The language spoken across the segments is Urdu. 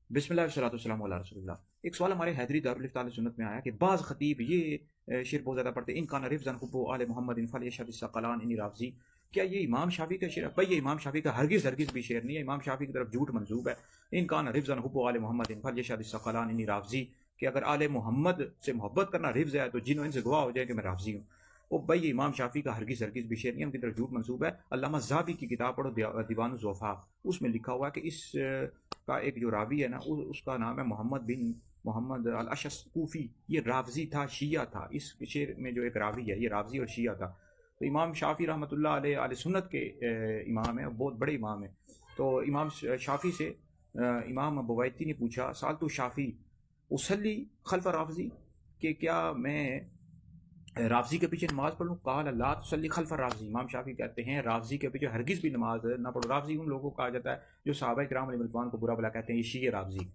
بسم اللہ والصلاۃ والسلام علی رسول اللہ۔ ایک سوال ہمارے حیدری دارالفتہ اہل سنت میں آیا کہ بعض خطیب یہ شعر بہت زیادہ پڑھتے ہیں، ان کا رفظا حب آل محمد فلیشهد الثقلان انی رافضی۔ کیا یہ امام شافعی کا شعر ہے؟ بھائی یہ امام شافعی کا ہرگز بھی شعر نہیں ہے، امام شافعی کی طرف جھوٹ منسوب ہے۔ ان کا رفظا حب آل محمد فلیشهد الثقلان انی رافضی، کہ اگر آل محمد سے محبت کرنا رفظ ہے تو جنوں ان سے گواہ ہو جائے کہ میں رافضی ہوں۔ وہ بھائی یہ امام شافعی کا ہرگز بھی شعر نہیں ہے، ان کی طرف جھوٹ منسوب ہے۔ علامہ ذہبی کی کتاب پڑھو دیوان الضعفاء، اس میں لکھا ہوا ہے کہ اس کا ایک جو راوی ہے نا، اس کا نام ہے محمد بن محمد الاشعث کوفی۔ یہ رافضی تھا، شیعہ تھا۔ اس شعر میں جو ایک راوی ہے یہ رافضی اور شیعہ تھا۔ تو امام شافعی رحمۃ اللہ علیہ اہل سنت کے امام ہیں، بہت بڑے امام ہیں۔ تو امام شافعی سے امام بویتی نے پوچھا سالتو شافعی اصلی خلف رافضی، کہ کیا میں رافضی کے پیچھے نماز پڑھ لوں؟ قال لا تصلی خلف رافضی، امام شافعی کہتے ہیں رافضی کے پیچھے ہرگز بھی نماز نہ پڑھو۔ رافضی ان لوگوں کو کہا جاتا ہے جو صحابہ کرام علیہ رضوان کو برا بلا کہتے ہیں، یہ شیعہ رافضی۔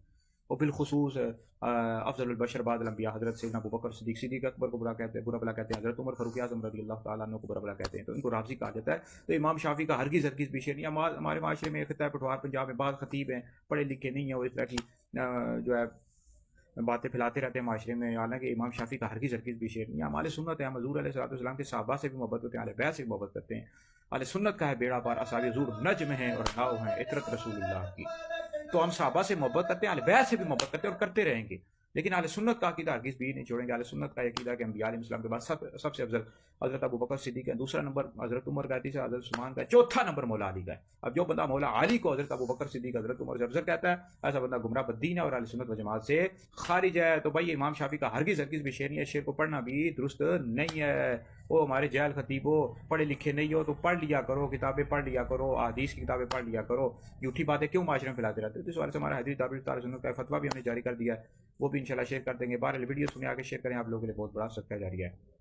اور بالخصوص افضل البشر بعد الانبیاء حضرت سیدنا ابوبکر صدیق اکبر کو برا بلا کہتے ہیں، حضرت عمر فاروق اعظم رضی اللہ تعالیٰ عنہ کو برا بلا کہتے ہیں، تو ان کو رافضی کہا جاتا ہے۔ تو امام شافعی کا ہرگز بھی شعر نہیں ہے۔ ہمارے معاشرے میں خطہ پٹوار پنجاب میں بعض خطیب ہیں پڑھے لکھے نہیں ہیں، اور اس طرح کی جو ہے باتیں پھیلاتے رہتے ہیں معاشرے میں، حالانکہ امام شافعی کا ہرگز بھی شعر نہیں ہے۔ ہم اہل سنت ہیں، ہم حضور علیہ الصلوۃ والسلام کے صحابہ سے بھی محبت کرتے ہیں، اہل بیت سے بھی محبت کرتے ہیں۔ اہل سنت کا ہے بیڑا پار، اصحاب حضور نجم ہیں اور ناؤ ہیں عطرت رسول اللہ کی۔ تو ہم صحابہ سے محبت کرتے ہیں، اہل بیت سے بھی محبت کرتے ہیں اور کرتے رہیں گے، لیکن اہل سنت کا عقیدہ ہرگز بھی نہیں چھوڑیں گے۔ اہل سنت کا عقیدہ کہ انبیاء علیہ السلام کے بعد سب سے افضل حضرت ابوبکر صدیق ہے، دوسرا نمبر حضرت عمر کا ہے، تیسرا حضرت عثمان کا ہے، چوتھا نمبر مولا علی کا ہے۔ اب جو بندہ مولا علی کو حضرت ابوبکر صدیق حضرت عمر سے افضل کہتا ہے، ایسا بندہ گمراہ بدین ہے اور اہل سنت و جماعت سے خارج ہے۔ تو بھائی امام شافعی کا ہرگز بھی شعر نہیں ہے، شعر کو پڑھنا بھی درست نہیں ہے۔ وہ ہمارے جاہل خطیبوں، پڑھے لکھے نہیں ہو تو پڑھ لیا کرو، کتابیں پڑھ لیا کرو، احادیث کی کتابیں پڑھ لیا کرو، جھوٹی باتیں کیوں معاشرے میں پھیلاتے رہتے ہو؟ تو اس والے سے ہمارا حدیث دارالفتہ سنت کا فتویٰ بھی ہم نے جاری کر دیا ہے، وہ بھی انشاءاللہ شیئر کر دیں گے۔ بہرحال ویڈیو سنیں، آگے شیئر کریں، آپ لوگوں کے لیے بہت بڑا صدقہ جاریہ ہے۔